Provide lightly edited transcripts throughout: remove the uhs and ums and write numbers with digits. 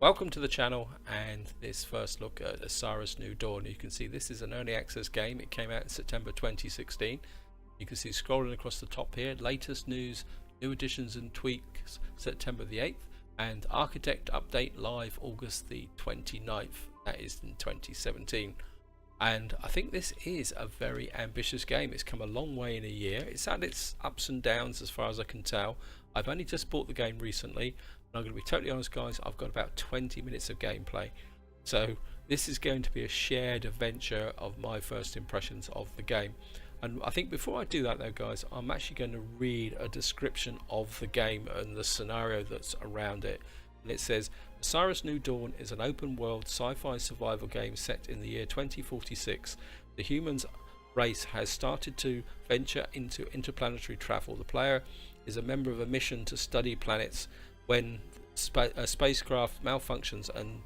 Welcome to the channel and this first look at Osiris New Dawn. You can see this is an early access game. It came out in September 2016. You can see scrolling across the top here, latest news, new additions and tweaks September the 8th, and architect update live August the 29th. That is in 2017. And I think this is a very ambitious game. It's come a long way in a year. It's had its ups and downs as far as I can tell. I've only just bought the game recently. I'm going to be totally honest, guys, I've got about 20 minutes of gameplay, so this is going to be a shared adventure of my first impressions of the game. And I think before I do that though, guys, I'm actually going to read a description of the game and the scenario that's around it. And it says, Osiris New Dawn is an open world sci-fi survival game set in the year 2046. The humans race has started to venture into interplanetary travel. The player is a member of a mission to study planets when a spacecraft malfunctions and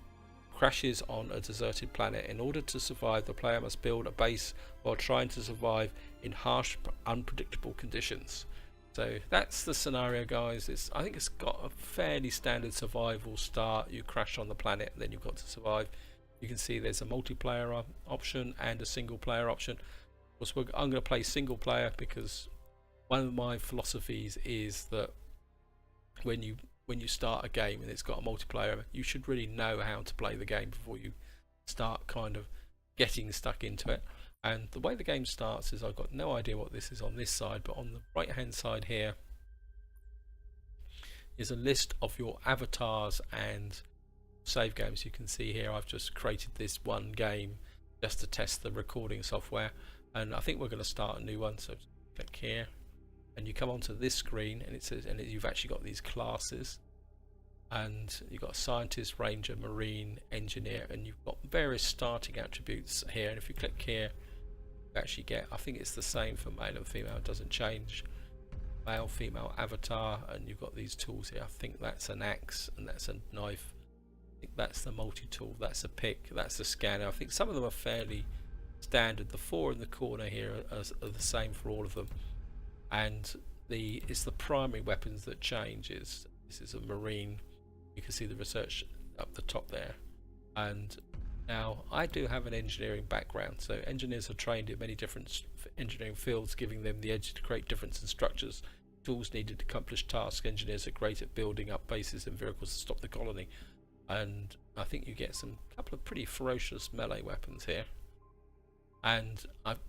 crashes on a deserted planet. In order to survive, the player must build a base while trying to survive in harsh, unpredictable conditions. So that's the scenario, guys. I think it's got a fairly standard survival start. You crash on the planet and then you've got to survive. You can see there's a multiplayer option and a single player option. Of course, I'm going to play single player because one of my philosophies is that when you start a game and it's got a multiplayer, you should really know how to play the game before you start kind of getting stuck into it. And the way the game starts is, I've got no idea what this is on this side, but on the right hand side here is a list of your avatars and save games. You can see here I've just created this one game just to test the recording software, and I think we're going to start a new one. So click here and you come onto this screen and it says, and you've actually got these classes, and you've got scientist, ranger, marine, engineer, and you've got various starting attributes here. And if you click here, you actually get, I think it's the same for male and female, it doesn't change, male, female avatar, and you've got these tools here. I think that's an axe and that's a knife. I think that's the multi-tool, that's a pick, that's a scanner. I think some of them are fairly standard. The four in the corner here are the same for all of them, and it's the primary weapons that change. This is a marine. You can see the research up the top there. And now I do have an engineering background, so engineers are trained in many different engineering fields, giving them the edge to create difference in structures, tools needed to accomplish tasks. Engineers are great at building up bases and vehicles to stop the colony. And I think you get a couple of pretty ferocious melee weapons here. And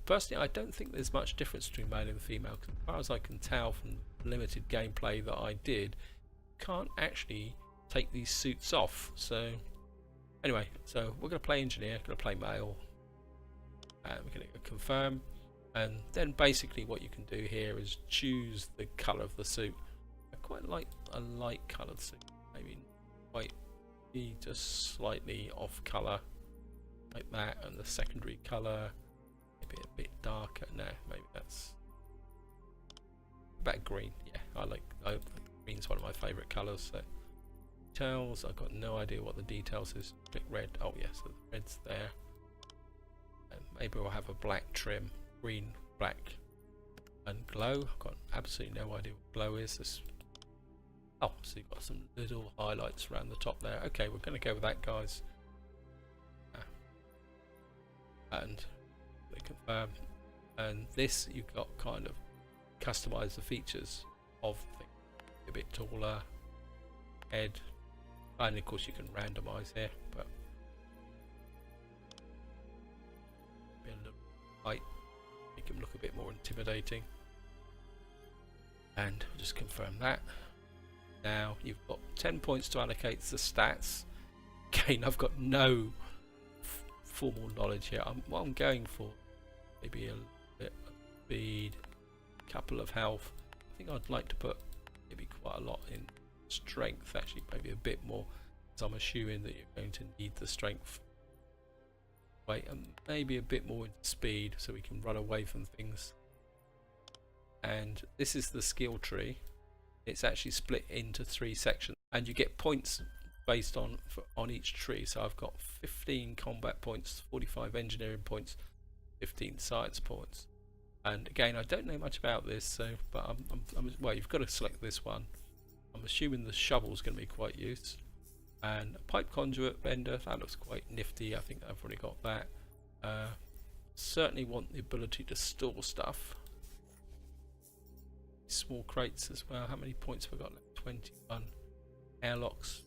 personally, I don't think there's much difference between male and female, because as far as I can tell from the limited gameplay that I did, you can't actually take these suits off. So anyway, so we're going to play engineer, going to play male, and we're going to confirm, and then basically what you can do here is choose the colour of the suit. I quite like a light coloured suit, maybe quite just slightly off colour like that, and the secondary colour maybe a bit darker. No, maybe that's about green. Yeah, I like green's one of my favourite colours. So details, I've got no idea what the details is. Click red. Oh yes, so the red's there, and maybe we'll have a black trim, green, black, and glow. I've got absolutely no idea what glow is. Oh, so you've got some little highlights around the top there. Okay, we're going to go with that, guys. And they confirm, and this you've got kind of customize the features of the thing. A bit taller head, and of course you can randomize here, but be a little height, make him look a bit more intimidating. And we'll just confirm that. Now you've got 10 points to allocate to the stats. Again, I've got no formal knowledge here. What I'm going for, maybe a bit of speed, a couple of health. I think I'd like to put maybe quite a lot in strength, actually maybe a bit more, so I'm assuming that you're going to need the strength. Wait, and maybe a bit more in speed so we can run away from things. And this is the skill tree. It's actually split into 3 sections, and you get points based on each tree. So I've got 15 combat points, 45 engineering points, 15 science points. And again, I don't know much about this, so well, you've got to select this one. I'm assuming the shovel is going to be quite used. And a pipe conduit vendor, that looks quite nifty. I think I've already got that. Certainly want the ability to store stuff. Small crates as well. How many points have I got left? 21. Airlocks.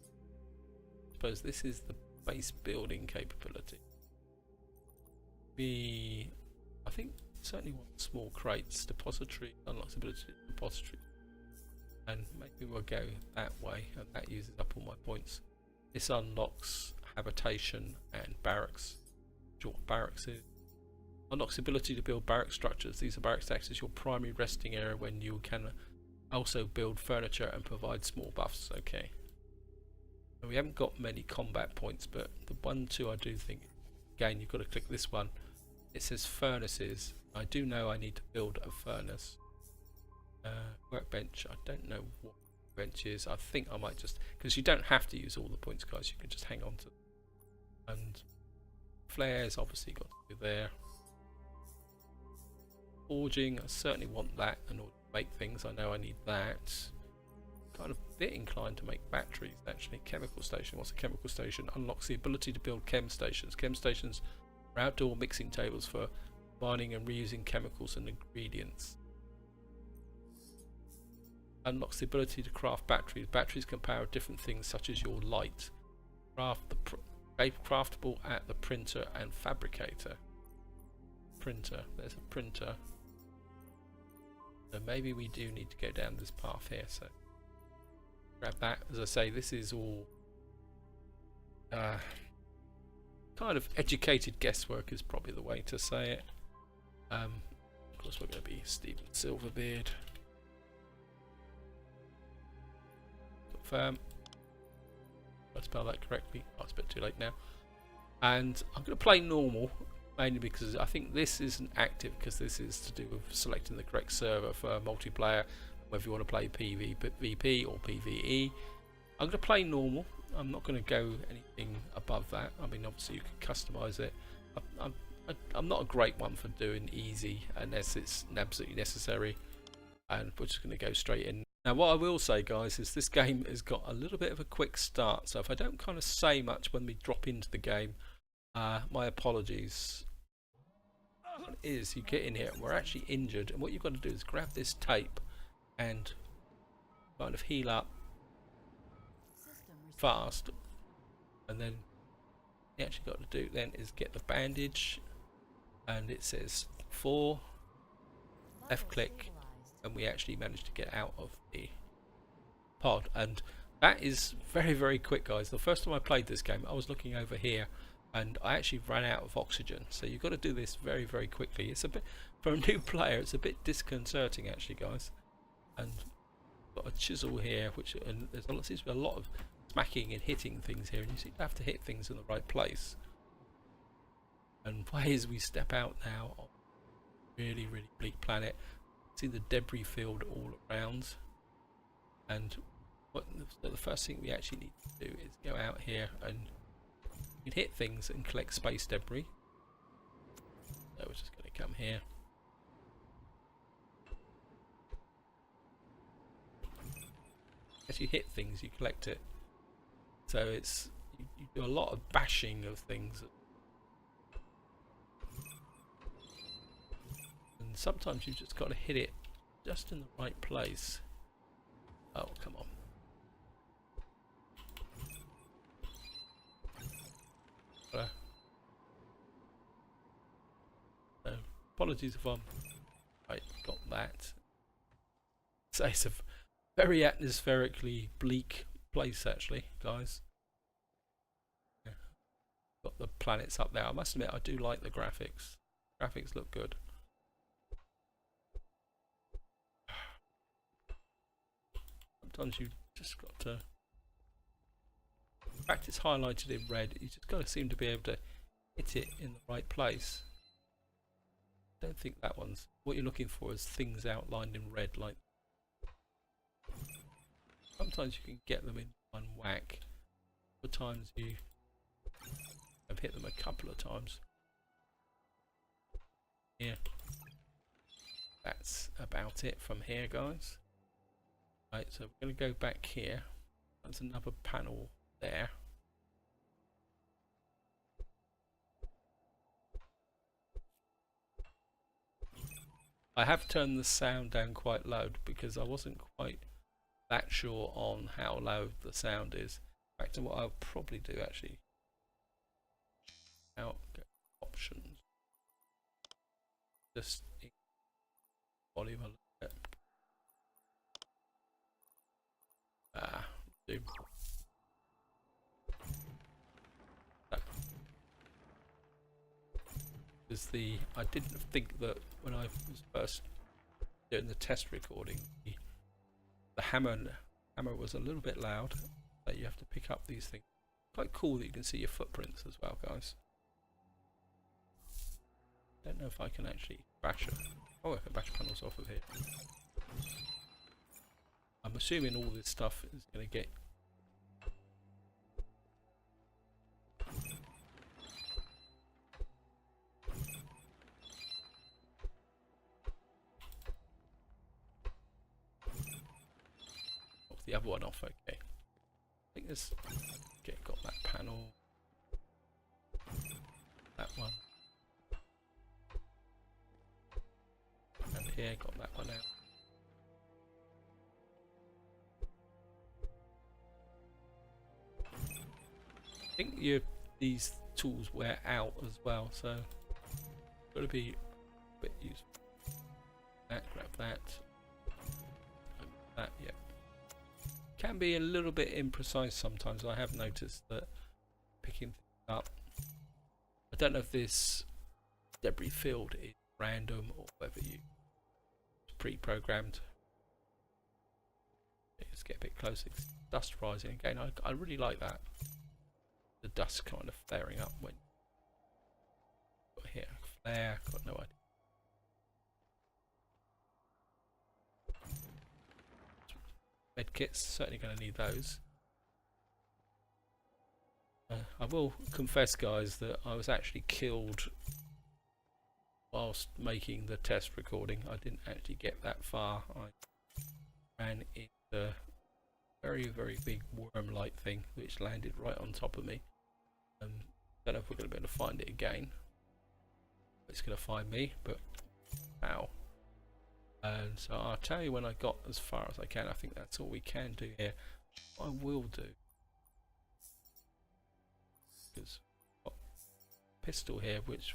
I suppose this is the base building capability. I think certainly want small crates. Depository unlocks ability to depository. And maybe we'll go that way, and that uses up all my points. This unlocks habitation and barracks. Do you know what barracks is? Unlocks ability to build barrack structures. These are barracks to act as your primary resting area when you can also build furniture and provide small buffs. Okay. And we haven't got many combat points, but the 1-2 I do think, again, you've got to click this one. It says furnaces. I do know I need to build a furnace. Workbench. I don't know what bench is. I think I might just, because you don't have to use all the points, guys. You can just hang on to them. And flares obviously got to be there. Forging, I certainly want that in order to make things. I know I need that. Kind of a bit inclined to make batteries actually. Chemical station. What's a chemical station? Unlocks the ability to build chem stations. Chem stations are outdoor mixing tables for mining and reusing chemicals and ingredients. Unlocks the ability to craft batteries. Batteries can power different things such as your light. Craftable at the printer and fabricator. Printer. There's a printer. So maybe we do need to go down this path here. So grab that. As I say, this is all kind of educated guesswork is probably the way to say it. Of course, we're going to be Stephen Silverbeard. Confirm. Did I spell that correctly? Oh, it's a bit too late now. And I'm going to play normal, mainly because I think this isn't active, because this is to do with selecting the correct server for multiplayer, whether you want to play PvP or PvE. I'm going to play normal. I'm not going to go anything above that. I mean, obviously you can customize it. I'm not a great one for doing easy unless it's absolutely necessary, and we're just going to go straight in. Now what I will say, guys, is this game has got a little bit of a quick start, so if I don't kind of say much when we drop into the game, my apologies. What it is, you get in here and we're actually injured, and what you've got to do is grab this tape and kind of heal up fast, and then you actually got to do then is get the bandage, and it says 4, left click, and we actually managed to get out of the pod. And that is very, very quick, guys. The first time I played this game, I was looking over here and I actually ran out of oxygen, so you've got to do this very, very quickly. It's a bit, for a new player, it's a bit disconcerting actually, guys. And got a chisel here, which, and there's seems to be a lot of smacking and hitting things here, and you seem to have to hit things in the right place. And as we step out now on a really, really bleak planet, see the debris field all around, and so the first thing we actually need to do is go out here and you can hit things and collect space debris. So we're just going to come here. As you hit things, you collect it. So it's you do a lot of bashing of things, and sometimes you've just got to hit it just in the right place. Oh, come on. So, apologies if I'm right, got that. So it's a very atmospherically bleak place actually, guys. Yeah. Got the planets up there. I must admit I do like the graphics. Graphics look good. Sometimes you just got to, in fact it's highlighted in red, you just got to seem to be able to hit it in the right place. I don't think that one's, what you're looking for is things outlined in red, like sometimes you can get them in one whack, other times you have hit them a couple of times. Yeah, that's about it from here, guys. Right, so we're going to go back here. That's another panel there. I have turned the sound down quite low because I wasn't quite that sure on how low the sound is. Back to what I'll probably do actually. Out options. Just volume a little bit. Do. Because I didn't think that when I was first doing the test recording, the hammer was a little bit loud. That you have to pick up these things. Quite cool that you can see your footprints as well, guys. Don't know if I can actually bash it. Oh, I can bash panels off of here. I'm assuming all this stuff is going to get the other one off. Okay, I think this. Okay, got that panel. That one. And here, got that one out. I think these tools wear out as well, so got to be a bit useful. That, grab that. That, yeah. Can be a little bit imprecise sometimes. I have noticed that picking things up. I don't know if this debris field is random or whether it's pre-programmed. Let's get a bit closer. Dust rising again. I really like that. The dust kind of flaring up when got here flare. Got no idea. Medkits, certainly going to need those. I will confess, guys, that I was actually killed whilst making the test recording. I didn't actually get that far. I ran into a very, very big worm-like thing which landed right on top of me. Don't know if we're going to be able to find it again. It's going to find me, but ow. And so I'll tell you when I got as far as I can. I think that's all we can do here. What I will do, because I've got a pistol here, which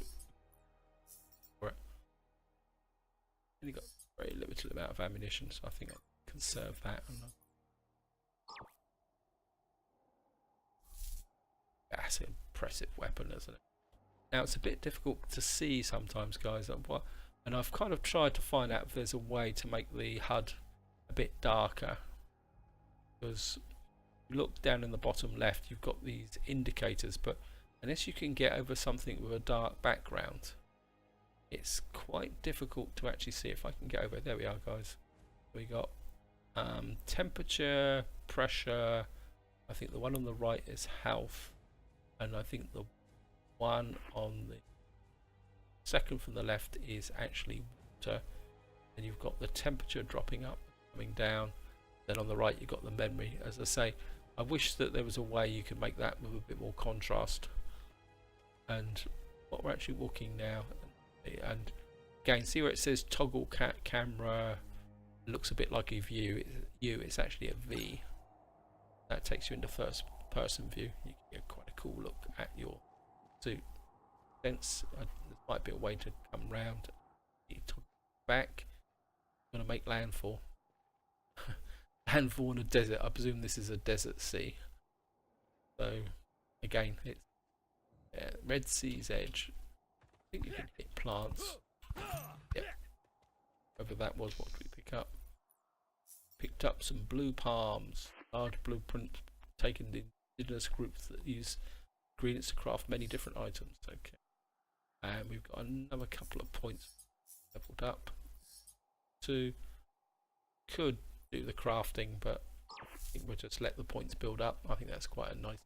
only got a very limited amount of ammunition, so I think I'll conserve that. That's an impressive weapon, isn't it? Now it's a bit difficult to see sometimes, guys. And I've kind of tried to find out if there's a way to make the HUD a bit darker, because you look down in the bottom left, you've got these indicators, but unless you can get over something with a dark background, it's quite difficult to actually see. If I can get over, there we are, guys. We got temperature, pressure. I think the one on the right is health, and I think the one on the second from the left is actually water. And you've got the temperature dropping up, coming down. Then on the right you've got the memory. As I say, I wish that there was a way you could make that with a bit more contrast. And what we're actually walking now, and again, see where it says toggle camera, it looks a bit like a view. It's actually a V. That takes you into first person view. You can get quite a cool look at your suit. Sense there might be a way to come round, back. I'm gonna make landfall. Landfall in a desert. I presume this is a desert sea. So again, it's Red Sea's edge. I think you can hit plants. Yep. Whatever that was, what did we pick up? Picked up some blue palms. Large blueprint taken in indigenous groups that use ingredients to craft many different items. Okay. And we've got another couple of points leveled up. Could do the crafting, but I think we'll just let the points build up. I think that's quite a nice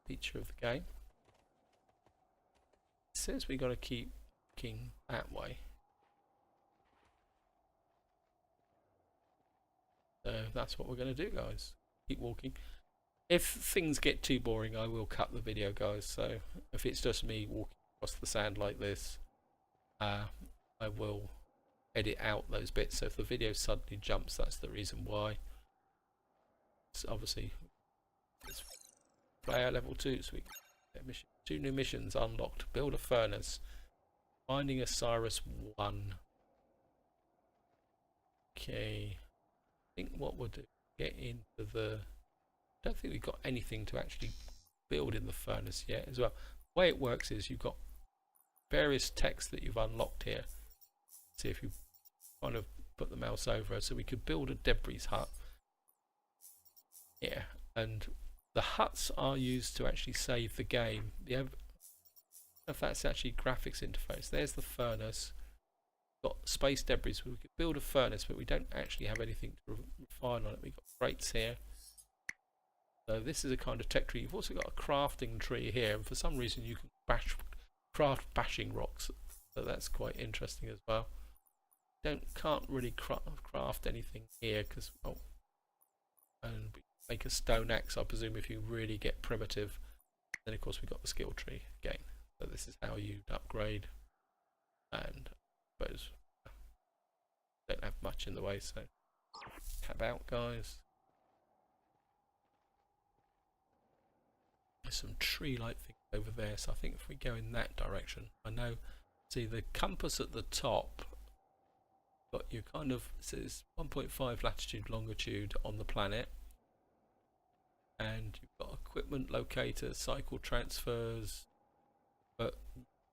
feature of the game. It says we got to keep looking that way. So that's what we're going to do, guys. Keep walking. If things get too boring, I will cut the video, guys. So if it's just me walking across the sand like this, I will edit out those bits, so if the video suddenly jumps, that's the reason why. It's obviously it's player level 2, so we get mission, 2 new missions unlocked. Build a furnace, finding Osiris 1. Okay, I think what we'll do, get into the, I don't think we've got anything to actually build in the furnace yet as well. The way it works is you've got various texts that you've unlocked here. See if you kind of put the mouse over, so we could build a debris hut. Yeah, and the huts are used to actually save the game. If that's actually graphics interface, there's the furnace. Got space debris, so we could build a furnace, but we don't actually have anything to refine on it. We've got grates here. So this is a kind of tech tree. You've also got a crafting tree here, and for some reason you can craft bashing rocks. So that's quite interesting as well. Can't really craft anything here because, oh, and make a stone axe, I presume, if you really get primitive. Then of course we've got the skill tree again. So this is how you upgrade, and I suppose don't have much in the way, so tab out, guys. There's some tree-like things over there, so I think if we go in that direction, I know, see the compass at the top, but you kind of, it says 1.5 latitude, longitude on the planet, and you've got equipment locator, cycle transfers, but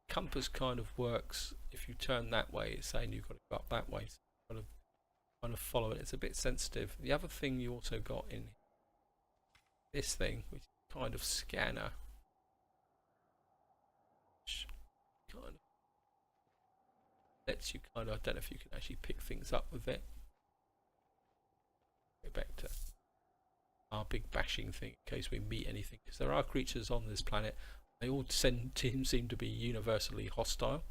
compass kind of works if you turn that way. It's saying you've got to go up that way, so kind of follow it. It's a bit sensitive. The other thing you also got in this thing, which is kind of scanner, which kind of lets you kind of, I don't know if you can actually pick things up with it. Go back to our big bashing thing in case we meet anything, because there are creatures on this planet. They all seem to be universally hostile.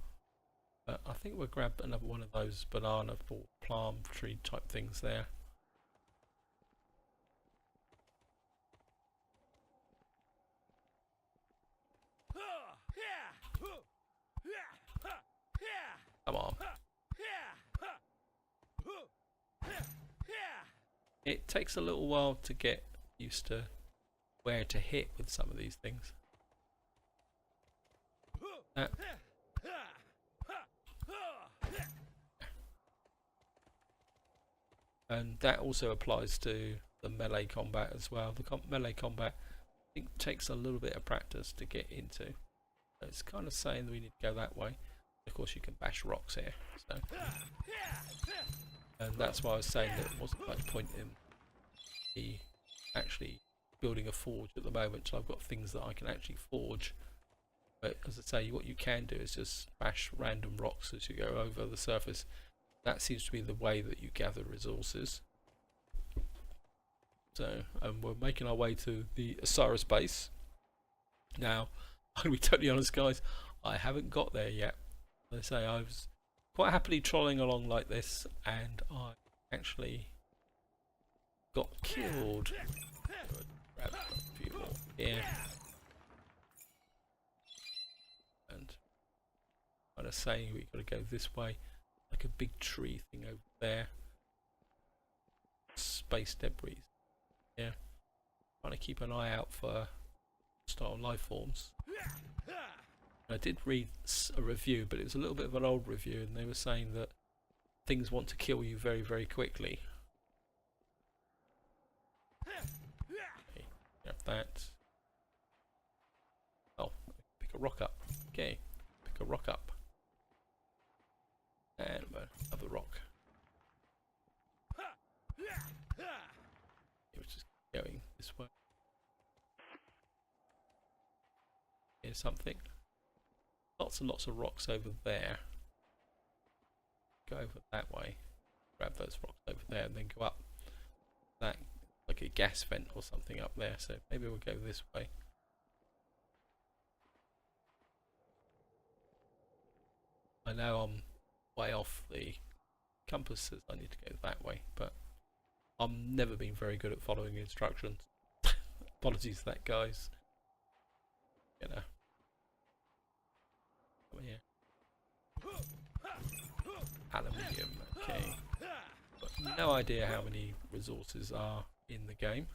I think we'll grab another one of those banana or palm tree type things there. Come on. It takes a little while to get used to where to hit with some of these things. And that also applies to the melee combat as well. The melee combat, I think, takes a little bit of practice to get into. So it's kind of saying that we need to go that way. Of course you can bash rocks here, so. And that's why I was saying that there wasn't much point in me actually building a forge at the moment till I've got things that I can actually forge. But as I say, what you can do is just bash random rocks as you go over the surface. That seems to be the way that you gather resources. So we're making our way to the Osiris base. Now, I'm going to be totally honest, guys, I haven't got there yet. As I say, I was quite happily trolling along like this, and I actually got killed. Grab a few more here. And kind of saying we've got to go this way, like a big tree thing over there. Space debris. Yeah. Trying to keep an eye out for hostile life forms. I did read a review, but it was a little bit of an old review, and they were saying that things want to kill you very, very quickly. Okay, grab that. Oh, pick a rock up. Okay, pick a rock up. And another rock. It was just going this way. Here's something. Lots and lots of rocks over there. Go over that way. Grab those rocks over there and then go up that, like a gas vent or something up there. So maybe we'll go this way. I know I'm way off the compass, says I need to go that way, but I've never been very good at following instructions. Apologies for that, guys. You know. Come here. Aluminium. No idea how many resources are in the game.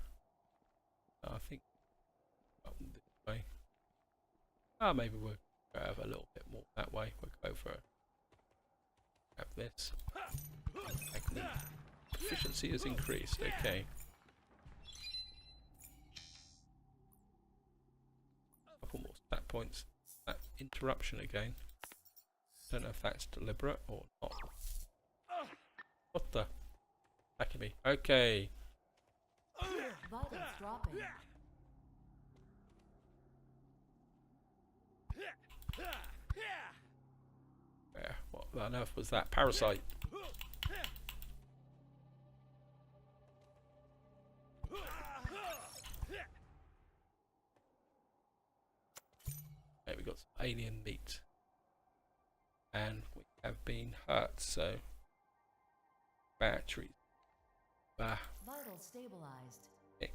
I think up this way. Maybe we'll go over a little bit more that way. We'll go for have this. Magnet. Efficiency has increased. Okay. Couple more stat points. That interruption again. Don't know if that's deliberate or not. What the? Back at me. Okay. Vitals dropping. What on earth was that? Parasite. Okay, we got some alien meat. And we have been hurt, so batteries. Vitals stabilized. Okay.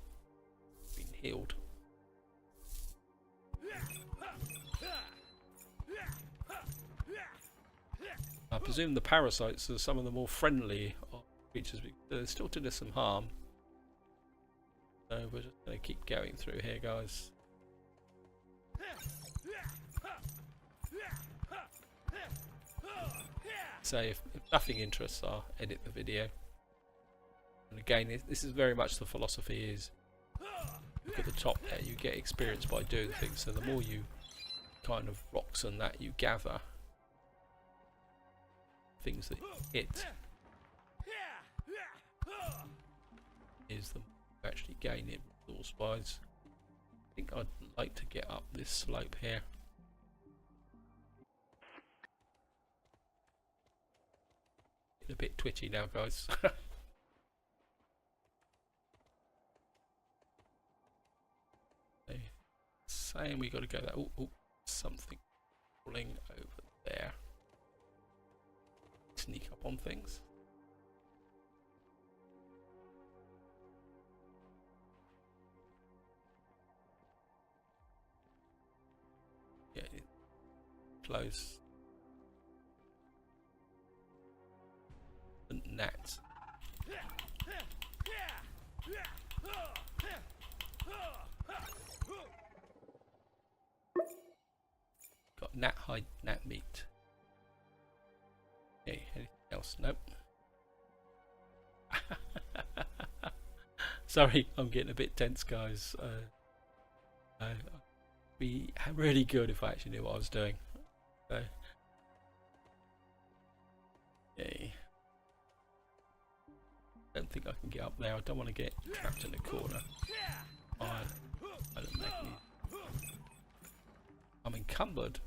Been healed. I presume the parasites are some of the more friendly creatures, but they're still doing us some harm. So we're just going to keep going through here, guys. So if nothing interests, I'll edit the video. And again, this is very much the philosophy is, look at the top there, you get experience by doing things, so the more you kind of rocks and that you gather, things that you hit, is the more you actually gain it resource wise. I think I'd like to get up this slope here. Getting a bit twitchy now, guys. Saying we got to go that. Oh, something falling over there. Sneak up on things. Yeah, close. The gnats. Got gnat hide, gnat meat. Okay, anything else? Nope. Sorry, I'm getting a bit tense, guys. Be really good if I actually knew what I was doing. So, okay. Don't think I can get up there. I don't want to get trapped in a corner. I don't make me. I'm encumbered.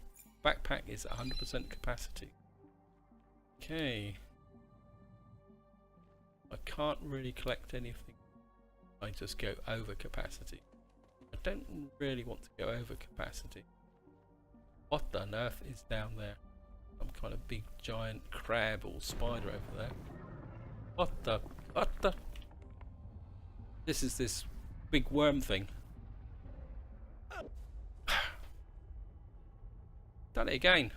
Backpack is 100% capacity. Okay. I can't really collect anything. I just go over capacity. I don't really want to go over capacity. What on earth is down there? Some kind of big giant crab or spider over there. What the? This is this big worm thing. Done it again.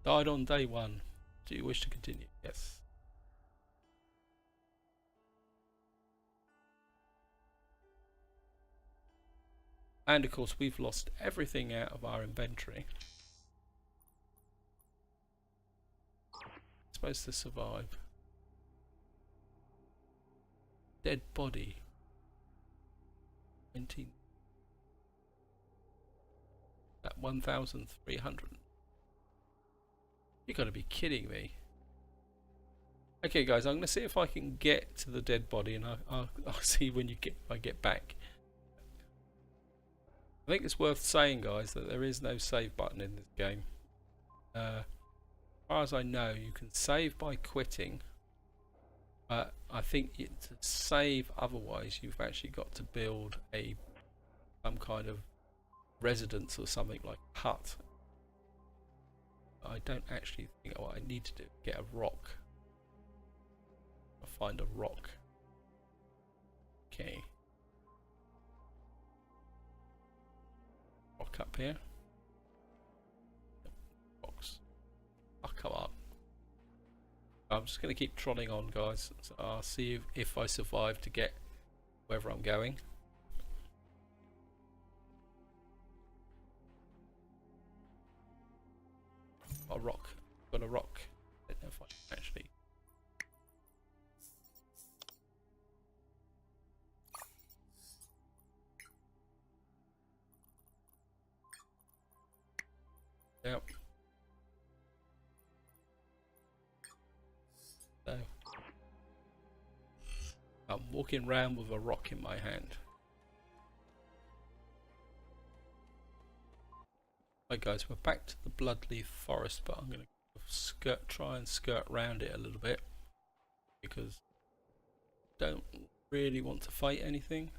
Died on day 1. Do you wish to continue? Yes. And of course we've lost everything out of our inventory. Supposed to survive. Dead body. 19. At 1,300. You gotta be kidding me. Okay guys, I'm gonna see if I can get to the dead body, and I'll see when I get back. I think it's worth saying, guys, that there is no save button in this game. As far as I know, you can save by quitting, but I think to save otherwise you've actually got to build some kind of residence or something like a hut. I don't actually think what I need to do is get a rock. I'll find a rock. Okay. Rock up here. Rocks. Oh, come on. just going to keep trotting on, guys. So I'll see if I survive to get wherever I'm going. A rock. Got a rock. I don't know if I can actually. Yep. So I'm walking around with a rock in my hand. Right guys, we're back to the Bloodleaf Forest, but I'm going to try and skirt around it a little bit because I don't really want to fight anything.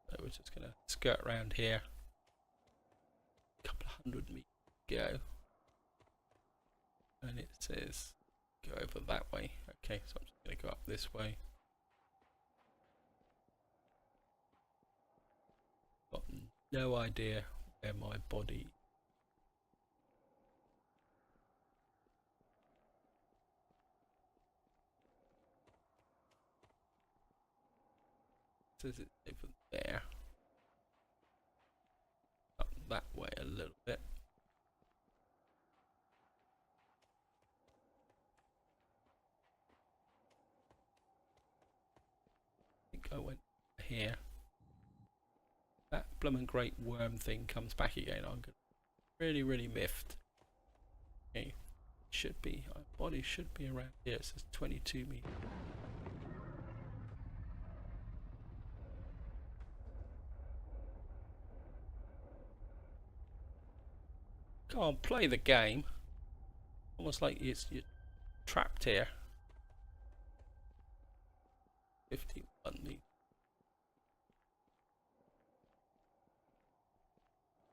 So we're just going to skirt around here. A couple of 100 meters to go. And it says go over that way. Okay, so I'm just going to go up this way. Got no idea where my body. Says it's over there. Up that way a little bit. I think I went here. That bloomin' great worm thing comes back again. I'm really miffed. Okay, should be. My body should be around here. It says 22 meters. Can't play the game. Almost like you're trapped here. 51 meters.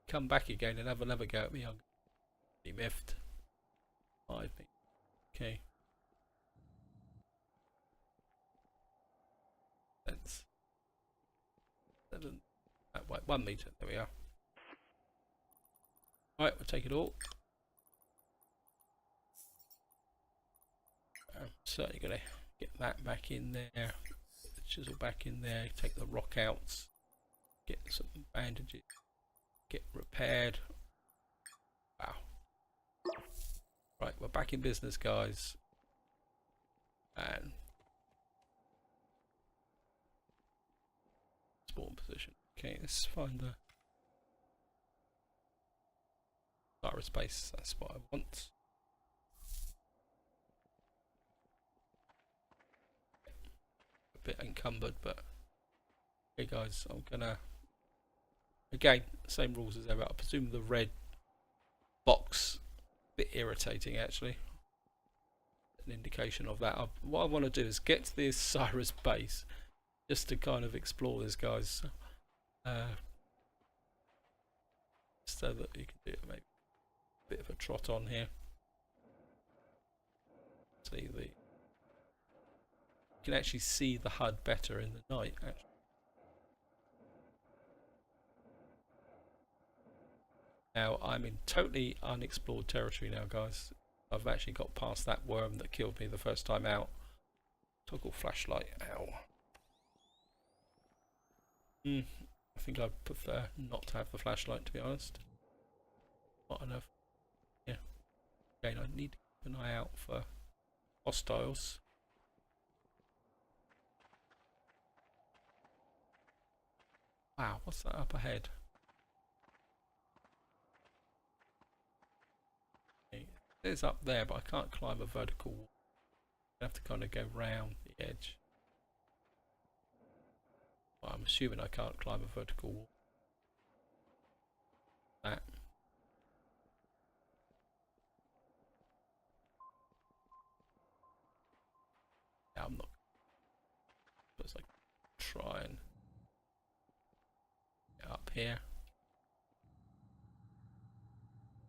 Come back again and have another go at me. I'm gonna be miffed. 5 meters. Okay. That's 7. Wait, 1 meter. There we are. Right, we'll take it all. I'm certainly going to get that back in there. Get the chisel back in there. Take the rock out. Get some bandages. Get repaired. Wow. Right, we're back in business, guys. And spawn position. Okay, let's find the Osiris base. That's what I want. A bit encumbered, but okay, guys. I'm gonna again same rules as ever. I presume the red box a bit irritating actually. An indication of that. What I want to do is get to the Osiris base just to kind of explore this, guys. So that you can do it maybe a bit of a trot on here. See the you can actually see the HUD better in the night actually. Now I'm in totally unexplored territory now, guys. I've actually got past that worm that killed me the first time out. Toggle flashlight. Ow. I think I'd prefer not to have the flashlight, to be honest. Not enough. Yeah. Again, I need to keep an eye out for hostiles. Wow, what's that up ahead? Okay. It's up there, but I can't climb a vertical wall. I have to kind of go round the edge. Well, I'm assuming I can't climb a vertical wall. That. Yeah, I'm not. Suppose I can try and get up here.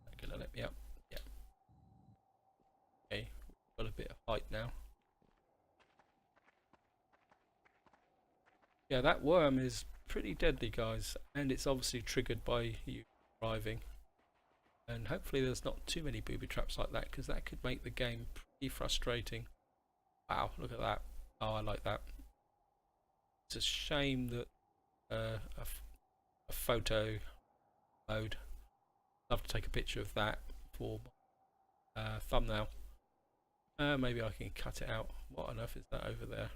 They're gonna let me up. Yeah. Okay, got a bit of height now. Yeah, that worm is pretty deadly, guys, and it's obviously triggered by you arriving. And hopefully there's not too many booby traps like that, because that could make the game pretty frustrating. Wow, look at that. Oh, I like that. It's a shame that a photo mode. I'd love to take a picture of that for thumbnail. Maybe I can cut it out. What on earth is that over there?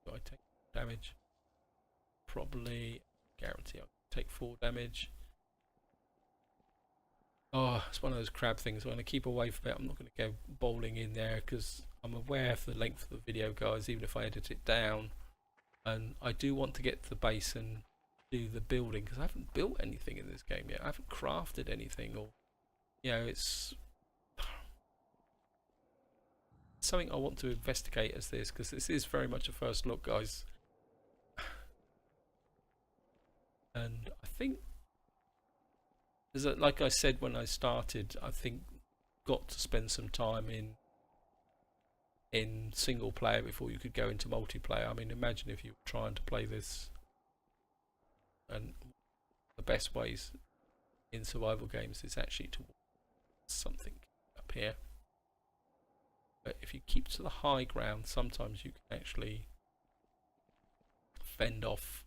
Do I take damage? Probably. Guarantee I'll take 4 damage. Oh, it's one of those crab things. I'm going to keep away from it. I'm not going to go bowling in there because I'm aware of the length of the video, guys, even if I edit it down. And I do want to get to the base and do the building, because I haven't built anything in this game yet. I haven't crafted anything, or, you know, it's something I want to investigate as this, because this is very much a first look, guys. And I think, like I said when I started, I think got to spend some time in single player before you could go into multiplayer. I mean, imagine if you were trying to play this, and the best ways in survival games is actually to something up here. But if you keep to the high ground, sometimes you can actually fend off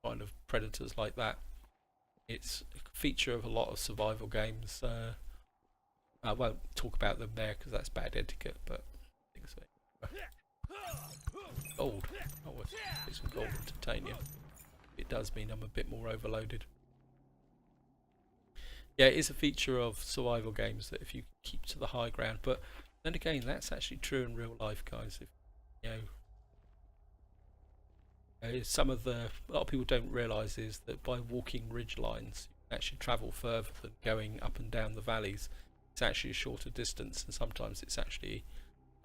kind of predators like that. It's a feature of a lot of survival games. I won't talk about them there because that's bad etiquette, but I think so. Gold. Oh, it's some gold and titanium. It does mean I'm a bit more overloaded. Yeah, it is a feature of survival games that if you keep to the high ground, but then again, that's actually true in real life, guys. If you know, a lot of people don't realise is that by walking ridge lines, you can actually travel further than going up and down the valleys. It's actually a shorter distance, and sometimes it's actually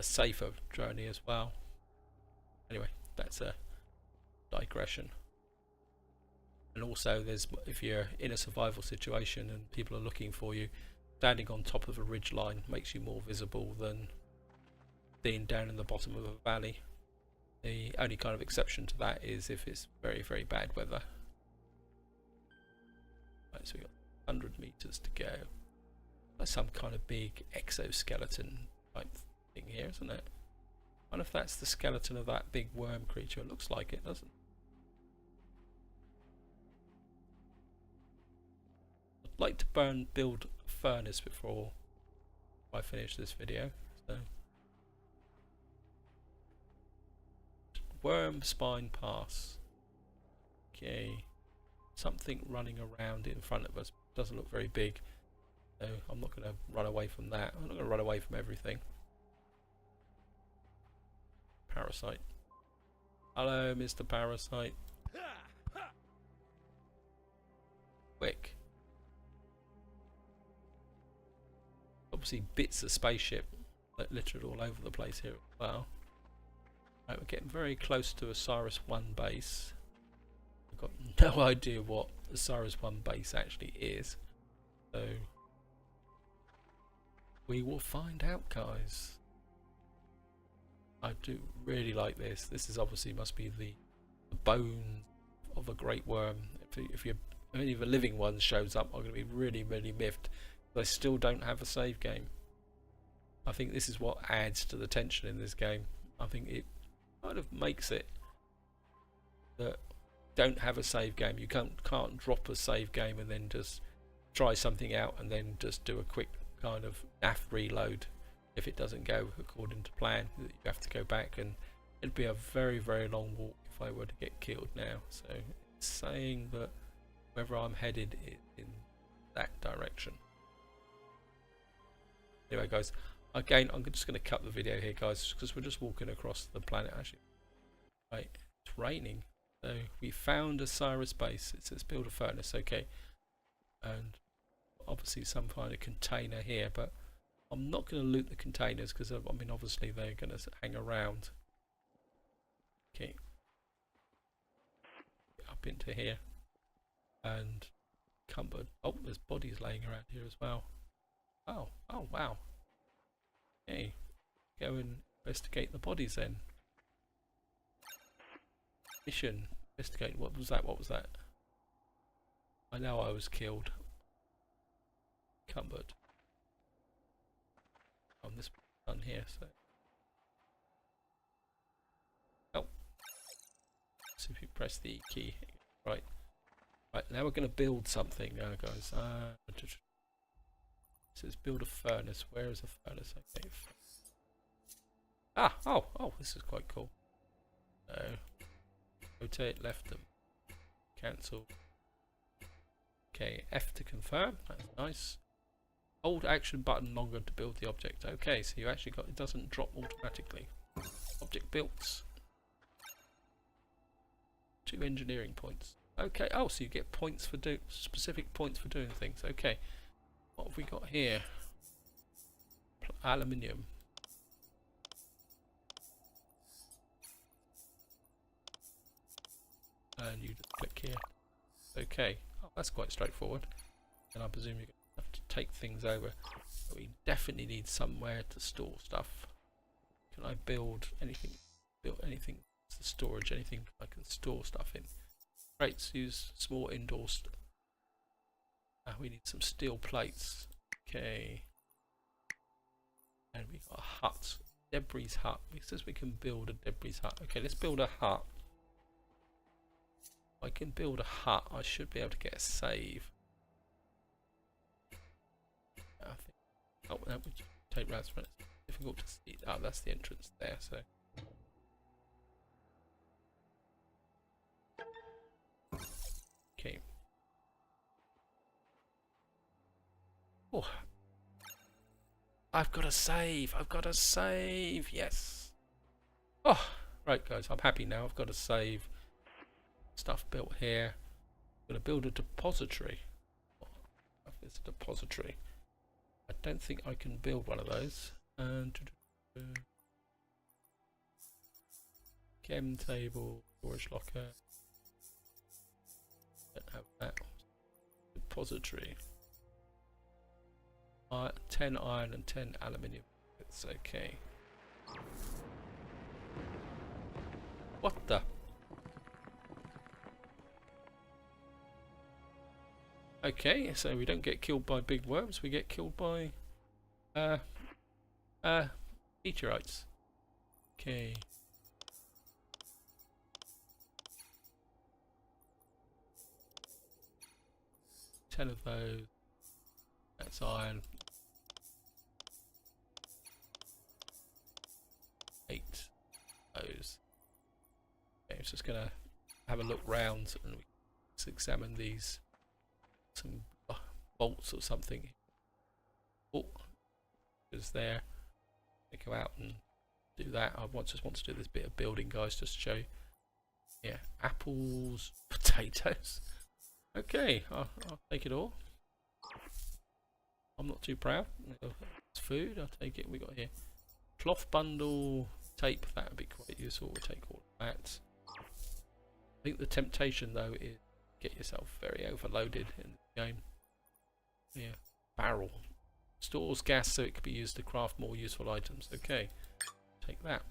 a safer journey as well. Anyway, that's a digression. And also, if you're in a survival situation and people are looking for you, standing on top of a ridge line makes you more visible than being down in the bottom of a valley. The only kind of exception to that is if it's very, very bad weather. Right, so we've got 100 meters to go. That's some kind of big exoskeleton type thing here, isn't it? I wonder if that's the skeleton of that big worm creature. It looks like it, doesn't it? I'd like to build a furnace before I finish this video. So, worm spine pass. Okay, something running around in front of us. Doesn't look very big, so I'm not going to run away from that. I'm not going to run away from everything. Parasite. Hello, Mr. Parasite. Quick. Obviously bits of spaceship that littered all over the place here as well. Right, we're getting very close to Osiris 1 base. I've got no idea what Osiris 1 base actually is, so we will find out, guys. I do really like this. This is obviously must be the bone of a great worm. If any of the living ones shows up, I'm going to be really, really miffed. They still don't have a save game. I think this is what adds to the tension in this game. I think it kind of makes it that don't have a save game. You can't drop a save game and then just try something out and then just do a quick kind of NAF reload if it doesn't go according to plan. You have to go back, and it'd be a very, very long walk if I were to get killed now. So it's saying that wherever I'm headed is in that direction. Anyway, guys, again, I'm just going to cut the video here, guys, because we're just walking across the planet. Actually, right, it's raining. So we found Osiris base. It says build a furnace. Okay, and obviously some kind of container here, but I'm not going to loot the containers because I mean obviously they're going to hang around. Okay, up into here and cupboard. Oh, there's bodies laying around here as well. Oh wow. Okay, go and investigate the bodies then. Mission. Investigate. What was that? What was that? I know I was killed. Cupboard. On this one here, so. Oh. So if you press the E key. Right. Right, now we're going to build something now, guys. It says build a furnace. Where is the furnace? Okay. Ah! Oh, this is quite cool. Rotate left and cancel. Okay, F to confirm. That's nice. Hold action button longer to build the object. Okay, so you actually got, it doesn't drop automatically. Object built. 2 engineering points. Okay, oh, so you get points for specific points for doing things. Okay, what have we got here? Aluminium. And you just click here. Okay, oh, that's quite straightforward. And I presume you're going to have to take things over. But we definitely need somewhere to store stuff. Can I build anything? Build anything? It's the storage, anything I can store stuff in. Crates, use small indoor. We need some steel plates. Okay. And we got a hut. Debris hut. It says we can build a debris hut. Okay, let's build a hut. If I can build a hut, I should be able to get a save. I think. Oh, that would take rounds for it. It's difficult to see. Oh, that's the entrance there, so. Okay. Oh. I've got to save. I've got to save. Yes. Oh, right, guys. I'm happy now. I've got to save. Stuff built here. I'm going to build a depository. It's a depository. I don't think I can build one of those. And chem table, storage locker. Don't have that. Depository. 10 iron and 10 aluminium. It's okay. What the? Okay, so we don't get killed by big worms, we get killed by meteorites. Okay. Ten of those. That's iron. 8 those. Okay, I'm just gonna have a look round and let's examine these. Some bolts or something. Oh, is there? I go out and do that. I just want to do this bit of building, guys, just to show you. Yeah, apples, potatoes. Okay, I'll take it all. I'm not too proud. It's food. I'll take it. We got here cloth bundle, tape. That would be quite useful. We'll take all of that. I think the temptation though is get yourself very overloaded in the game. Yeah, barrel stores gas so it could be used to craft more useful items. Okay, take that.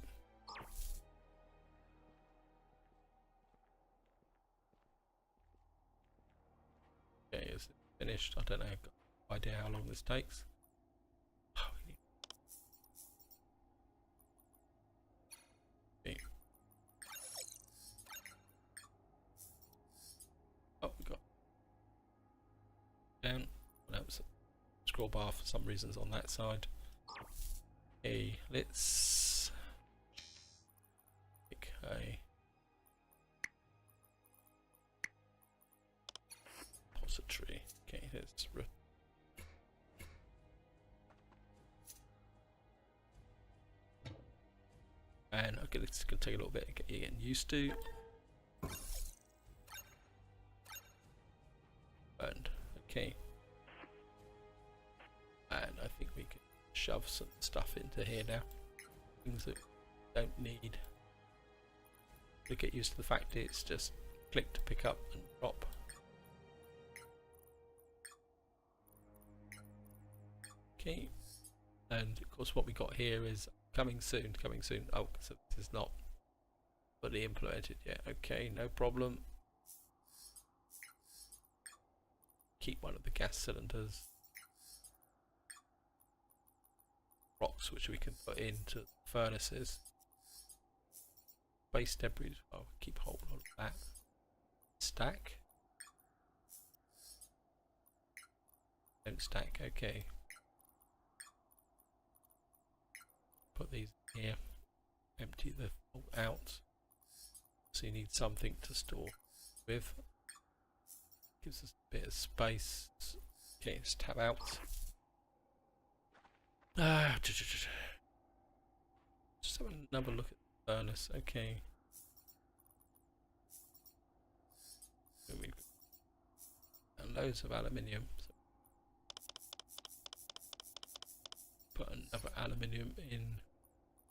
Okay, is it finished? I don't know. I've got no idea how long this takes. Okay. Oh, we got down. That was a scroll bar for some reasons on that side. Okay, let's pick a repository. Okay, let's and okay, it's gonna take a little bit to get you getting used to. And okay, and I think we can shove some stuff into here now. Things that we don't need. To get used to the fact that it's just click to pick up and drop. Okay, and of course what we got here is coming soon, coming soon. Oh, so this is not fully implemented yet. Okay, no problem. Keep one of the gas cylinders. Rocks which we can put into furnaces. Base debris. I'll keep hold of that. Stack. Don't stack. Okay. Put these here. Empty the vault out. So you need something to store with. Gives us a bit of space. Okay, let's tab out. Just have another look at the furnace. Okay. And loads of aluminium. So put another aluminium in.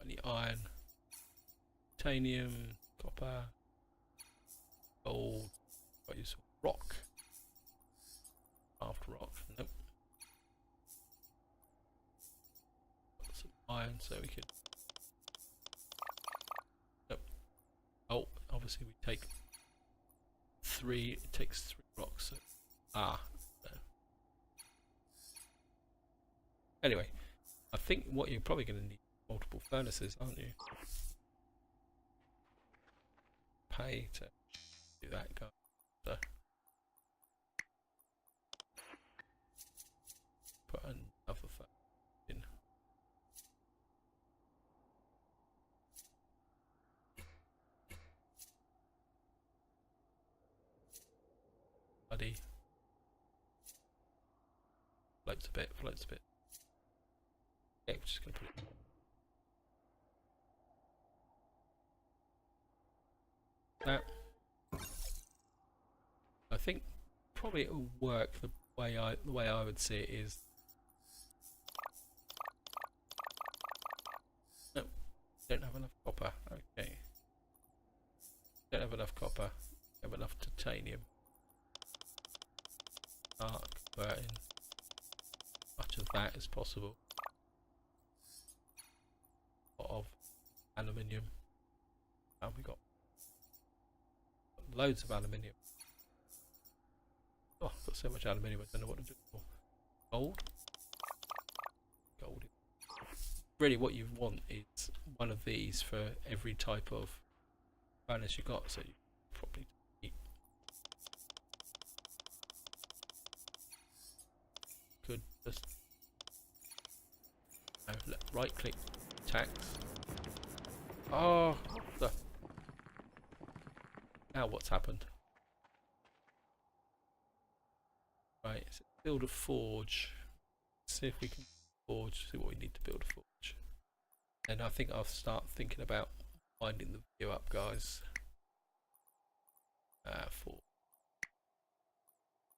Any iron, titanium, copper, gold. I use rock. After rock. Nope. Got some iron so we could. Nope. Oh, obviously we take 3. It takes 3 rocks. So, no. Anyway, I think what you're probably going to need multiple furnaces, aren't you? Pay to do that, guys. So put another furnace in. Buddy. Floats a bit, floats a bit. Okay, we're just going to put it. That. I think probably it will work the way I would see it is. No, don't have enough copper. Okay. Don't have enough copper. Have enough titanium. Start converting much of that as possible. A lot of aluminium. And we got loads of aluminium. Oh, I've got so much aluminium I don't know what to do for. Gold? Gold. Really what you want is one of these for every type of furnace you got, so you probably could just right click tax. Oh, what the. Now what's happened? Right, so build a forge. See if we can forge, see what we need to build a forge. And I think I'll start thinking about winding the video up, guys. For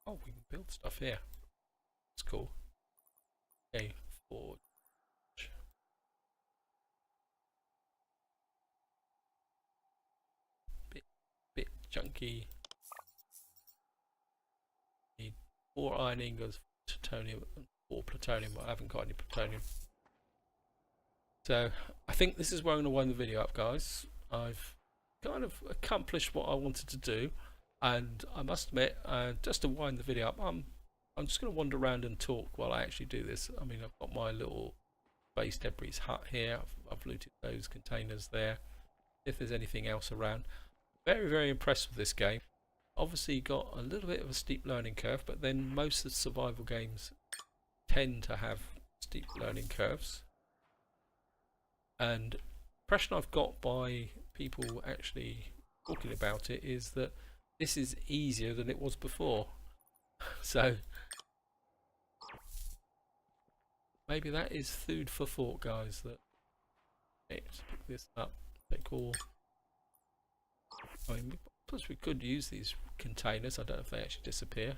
oh, we can build stuff here. That's cool. Okay, forge. Bit chunky. Need 4 iron ingots, plutonium, and 4 plutonium. I haven't got any plutonium. So I think this is where I'm going to wind the video up, guys. I've kind of accomplished what I wanted to do, and I must admit, just to wind the video up, I'm just going to wander around and talk while I actually do this. I mean, I've got my little base debris hut here. I've looted those containers there. If there's anything else around. Very, very impressed with this game. Obviously got a little bit of a steep learning curve, but then most of the survival games tend to have steep learning curves. And the impression I've got by people actually talking about it is that this is easier than it was before. So maybe that is food for thought, guys. That let's pick this up. Take all. I mean, plus we could use these containers. I don't know if they actually disappear.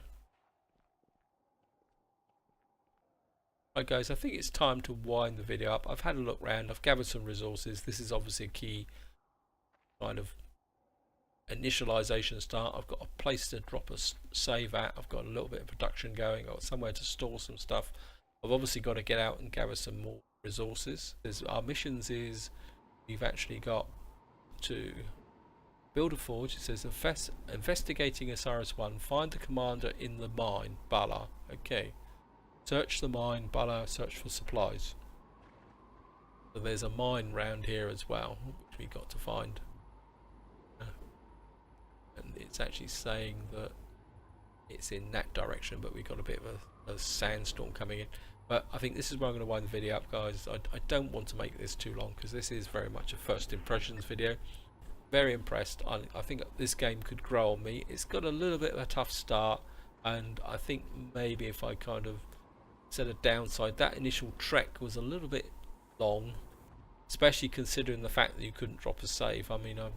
Right, guys, I think it's time to wind the video up. I've had a look around. I've gathered some resources. This is obviously a key kind of initialization start. I've got a place to drop a save at. I've got a little bit of production going. I've got somewhere to store some stuff. I've obviously got to get out and gather some more resources. Our missions is we've actually got to Build a forge. It says investigating Osiris 1. Find the commander in the mine, Bala. Okay. Search the mine, Bala. Search for supplies. So there's a mine round here as well, which we got to find. And it's actually saying that it's in that direction, but we've got a bit of a sandstorm coming in. But I think this is where I'm going to wind the video up, guys. I don't want to make this too long because this is very much a first impressions video. Very impressed. I think this game could grow on me. It's got a little bit of a tough start, and I think maybe if I kind of set a downside, that initial trek was a little bit long, especially considering the fact that you couldn't drop a save. I mean, I'm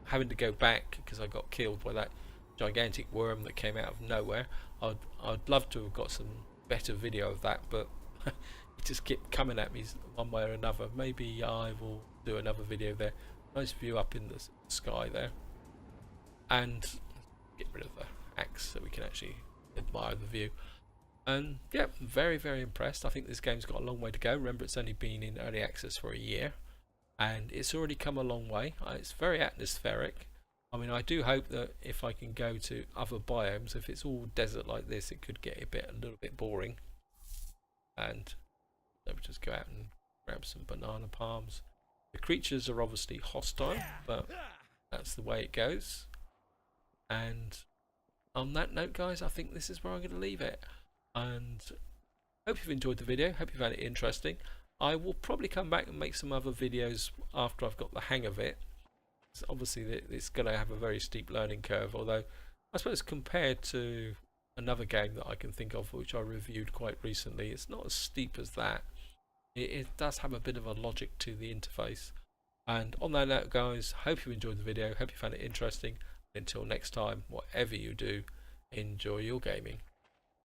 having to go back because I got killed by that gigantic worm that came out of nowhere. I'd love to have got some better video of that, but it just kept coming at me one way or another. Maybe I will do another video there. Nice view up in the sky there, and get rid of the axe so we can actually admire the view. And yeah, very, very impressed. I think this game's got a long way to go. Remember, it's only been in early access for a year, and it's already come a long way. It's very atmospheric. I mean, I do hope that if I can go to other biomes, if it's all desert like this, it could get a little bit boring. And let me just go out and grab some banana palms. The creatures are obviously hostile, but that's the way it goes. And on that note, guys, I think this is where I'm going to leave it. And hope you've enjoyed the video. Hope you found it interesting. I will probably come back and make some other videos after I've got the hang of it. So obviously, it's going to have a very steep learning curve, although I suppose compared to another game that I can think of, which I reviewed quite recently, it's not as steep as that. It does have a bit of a logic to the interface. And on that note, guys, hope you enjoyed the video. Hope you found it interesting. Until next time, whatever you do, enjoy your gaming.